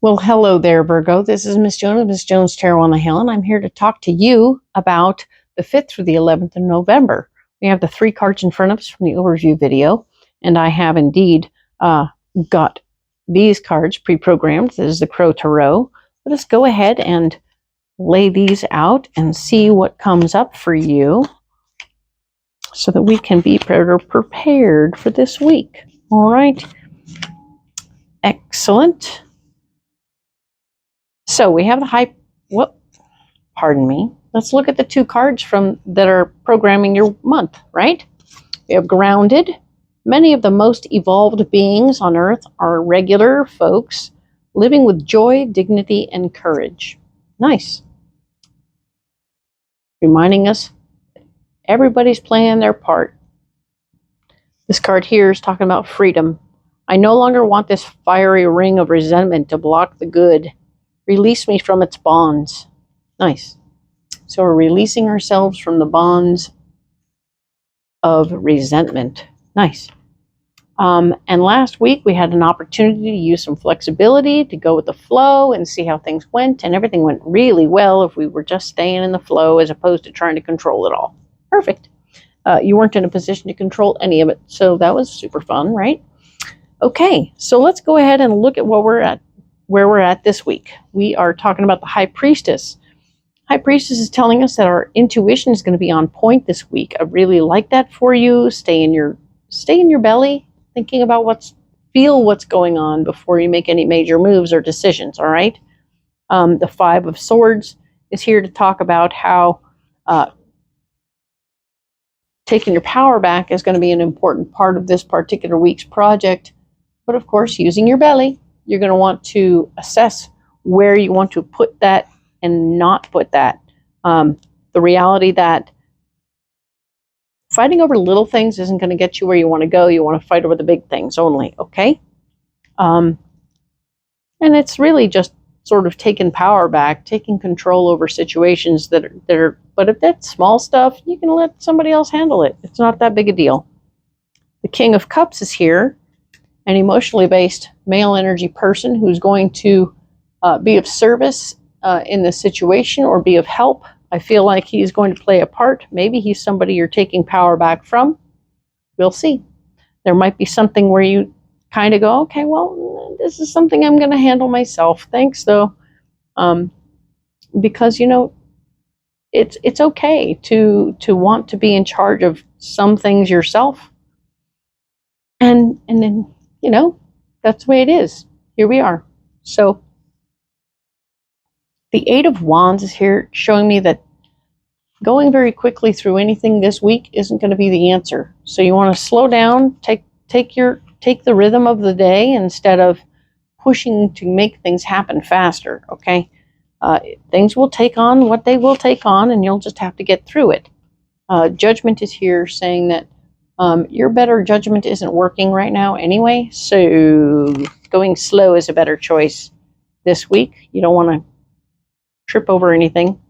Well, hello there, Virgo. This is Miss Joan of Miss Jones Tarot on the Hill, and I'm here to talk to you about the 5th through the 11th of November. We have the 3 cards in front of us from the overview video, and I have indeed got these cards pre-programmed. This is the Crow Tarot. Let us go ahead and lay these out and see what comes up for you so that we can be better prepared for this week. All right. Excellent. So we have the pardon me. Let's look at the 2 cards that are programming your month, right? We have Grounded. Many of the most evolved beings on Earth are regular folks living with joy, dignity, and courage. Nice. Reminding us everybody's playing their part. This card here is talking about freedom. I no longer want this fiery ring of resentment to block the good. Release me from its bonds. Nice. So we're releasing ourselves from the bonds of resentment. Nice. And last week we had an opportunity to use some flexibility to go with the flow and see how things went. And everything went really well if we were just staying in the flow as opposed to trying to control it all. Perfect. You weren't in a position to control any of it. So that was super fun, right? Okay, so let's go ahead and look at where we're at this week. We are talking about the High Priestess. High Priestess is telling us that our intuition is going to be on point this week. I really like that for you. Stay in your belly, thinking about feel what's going on before you make any major moves or decisions, all right? The 5 of Swords is here to talk about how taking your power back is going to be an important part of this particular week's project. But of course, using your belly, you're going to want to assess where you want to put that and not put that. The reality that fighting over little things isn't going to get you where you want to go. You want to fight over the big things only, okay? And it's really just sort of taking power back, taking control over situations that are, but if that's small stuff, you can let somebody else handle it. It's not that big a deal. The King of Cups is here, an emotionally based male energy person who's going to be of service in this situation or be of help. I feel like he's going to play a part. Maybe he's somebody you're taking power back from. We'll see. There might be something where you kind of go, okay, well, this is something I'm going to handle myself. Thanks, though. Because, you know, it's okay to want to be in charge of some things yourself. And then, you know, that's the way it is. Here we are. So the 8 of Wands is here showing me that going very quickly through anything this week isn't going to be the answer. So you want to slow down, take the rhythm of the day instead of pushing to make things happen faster, okay? Things will take on what they will take on, and you'll just have to get through it. Judgment is here saying that your better judgment isn't working right now anyway, so going slow is a better choice this week. You don't want to trip over anything.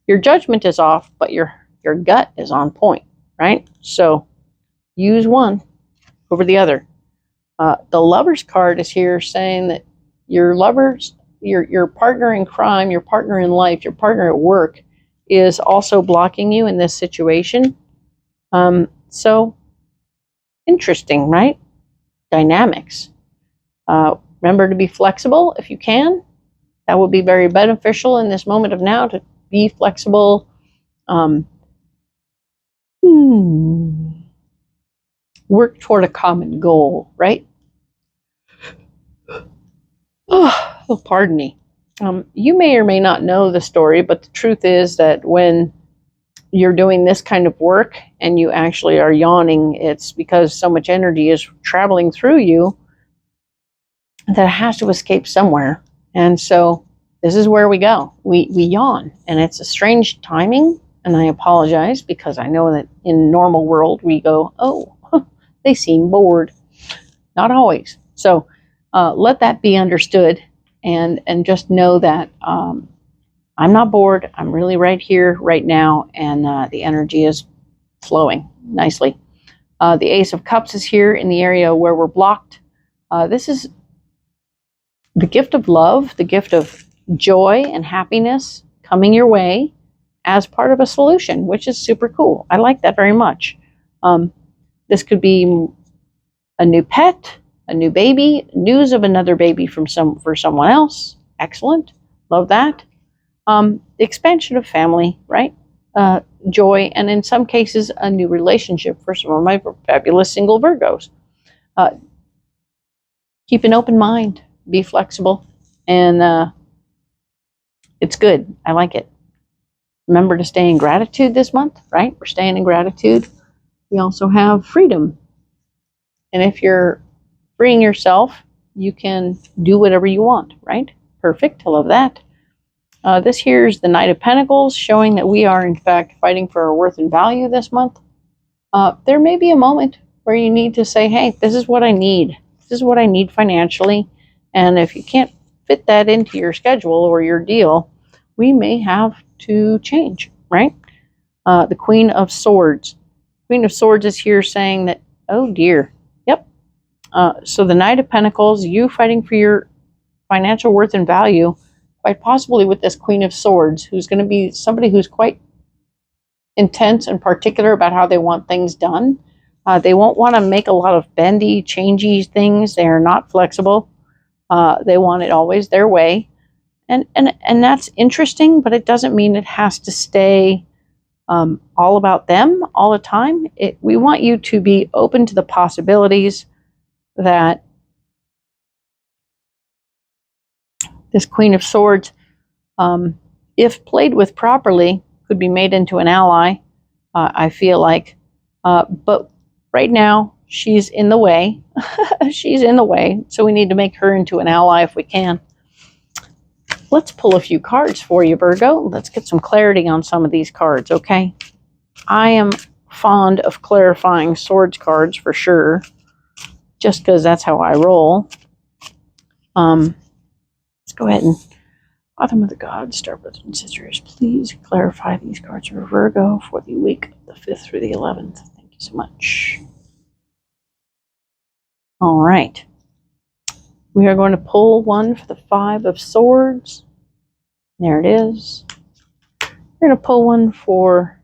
Your judgment is off, but your gut is on point, right? So use one over the other. The Lover's card is here saying that your partner in crime, your partner in life, your partner at work is also blocking you in this situation. So interesting, right? Dynamics. Remember to be flexible if you can. That will be very beneficial in this moment of now to be flexible. Work toward a common goal, right? Oh, pardon me. You may or may not know the story, but the truth is that when you're doing this kind of work and you actually are yawning, it's because so much energy is traveling through you that it has to escape somewhere. And so this is where we go. We yawn, and it's a strange timing, and I apologize because I know that in normal world we go, oh, they seem bored. Not always. So let that be understood, and just know that I'm not bored. I'm really right here, right now, and the energy is flowing nicely. The Ace of Cups is here in the area where we're blocked. This is the gift of love, the gift of joy and happiness coming your way as part of a solution, which is super cool. I like that very much. This could be a new pet, a new baby, news of another baby for someone else. Excellent. Love that. The expansion of family, right? Joy, and in some cases, a new relationship for some of my fabulous single Virgos. Keep an open mind, be flexible, and it's good. I like it. Remember to stay in gratitude this month, right? We're staying in gratitude. We also have freedom. And if you're freeing yourself, you can do whatever you want, right? Perfect. I love that. This here is the Knight of Pentacles, showing that we are, in fact, fighting for our worth and value this month. There may be a moment where you need to say, hey, this is what I need. This is what I need financially. And if you can't fit that into your schedule or your deal, we may have to change, right? The Queen of Swords. Queen of Swords is here saying that, oh dear. Yep. So the Knight of Pentacles, you fighting for your financial worth and value, quite possibly with this Queen of Swords, who's going to be somebody who's quite intense and particular about how they want things done. They won't want to make a lot of bendy, changey things. They are not flexible. They want it always their way. And that's interesting, but it doesn't mean it has to stay all about them all the time. We want you to be open to the possibilities that this Queen of Swords, if played with properly, could be made into an ally, I feel like. But right now, she's in the way. She's in the way, so we need to make her into an ally if we can. Let's pull a few cards for you, Virgo. Let's get some clarity on some of these cards, okay? I am fond of clarifying swords cards for sure, just because that's how I roll. Let's go ahead and, Father, Mother, God, Star Brothers and Sisters, please clarify these cards for Virgo for the week of the 5th through the 11th. Thank you so much. All right. We are going to pull one for the 5 of Swords. There it is. We're going to pull one for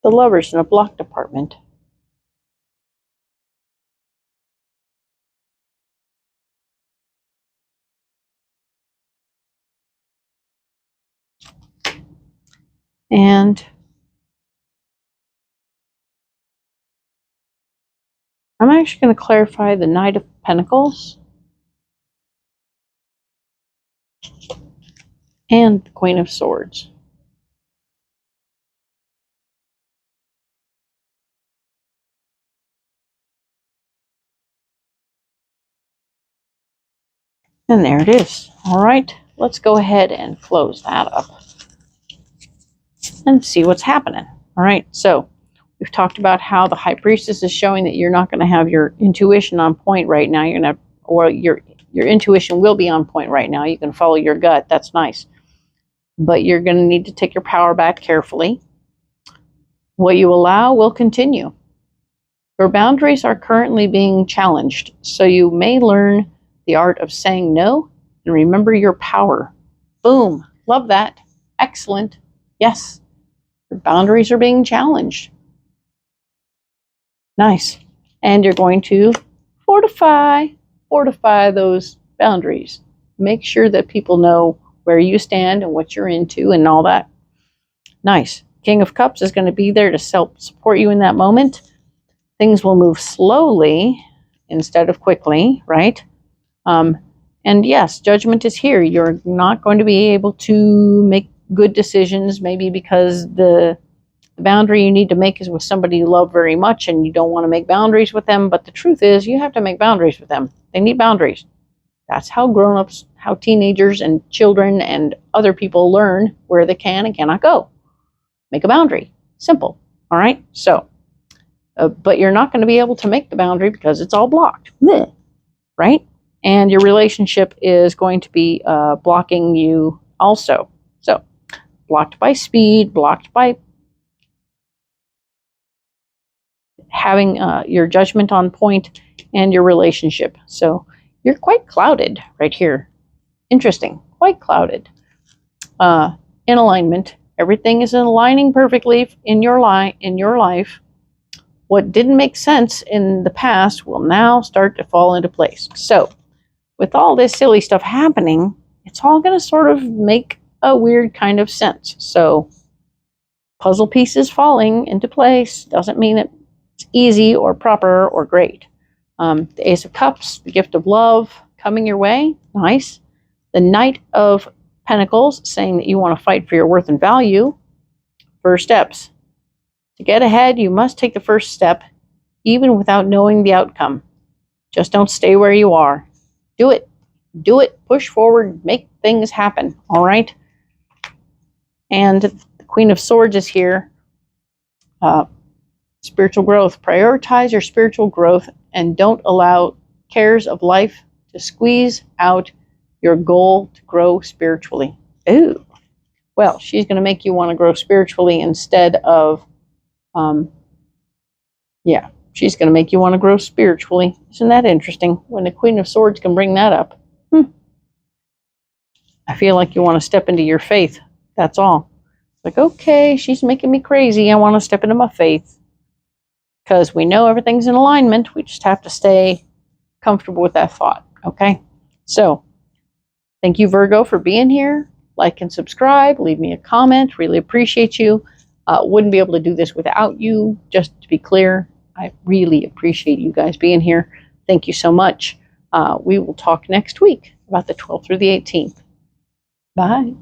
the Lovers in a block department. And I'm actually going to clarify the Knight of Pentacles and the Queen of Swords. And there it is. All right, let's go ahead and close that up and see what's happening. All right, so we've talked about how the High Priestess is showing that you're not going to have your intuition on point right now. You're going to, or your intuition will be on point right now. You can follow your gut. That's nice. But you're going to need to take your power back carefully. What you allow will continue. Your boundaries are currently being challenged, so you may learn the art of saying no and remember your power. Boom. Love that. Excellent. Yes. Your boundaries are being challenged. Nice. And you're going to fortify those boundaries. Make sure that people know where you stand and what you're into and all that. Nice. King of Cups is going to be there to support you in that moment. Things will move slowly instead of quickly, right? And yes, judgment is here. You're not going to be able to make good decisions, maybe because the boundary you need to make is with somebody you love very much and you don't want to make boundaries with them. But the truth is, you have to make boundaries with them. They need boundaries. That's how grown-ups, how teenagers and children and other people learn where they can and cannot go. Make a boundary. Simple. All right? So, but you're not going to be able to make the boundary because it's all blocked. Right? And your relationship is going to be blocking you also. So, blocked by speed, blocked by having your judgment on point, and your relationship. So, you're quite clouded right here. Interesting. Quite clouded. In alignment. Everything is aligning perfectly in your life. What didn't make sense in the past will now start to fall into place. So, with all this silly stuff happening, it's all going to sort of make a weird kind of sense. So, puzzle pieces falling into place doesn't mean it's easy or proper or great. The Ace of Cups, the gift of love coming your way. Nice. The Knight of Pentacles, saying that you want to fight for your worth and value. First steps. To get ahead, you must take the first step, even without knowing the outcome. Just don't stay where you are. Do it. Do it. Push forward. Make things happen. All right? And the Queen of Swords is here. Spiritual growth. Prioritize your spiritual growth and don't allow cares of life to squeeze out your goal to grow spiritually. Ooh. Well, she's going to make you want to grow spiritually instead of, she's going to make you want to grow spiritually. Isn't that interesting? When the Queen of Swords can bring that up. I feel like you want to step into your faith. That's all. Like, okay, she's making me crazy. I want to step into my faith. Because we know everything's in alignment. We just have to stay comfortable with that thought. Okay? So, thank you, Virgo, for being here. Like and subscribe. Leave me a comment. Really appreciate you. Wouldn't be able to do this without you. Just to be clear, I really appreciate you guys being here. Thank you so much. We will talk next week about the 12th through the 18th. Bye.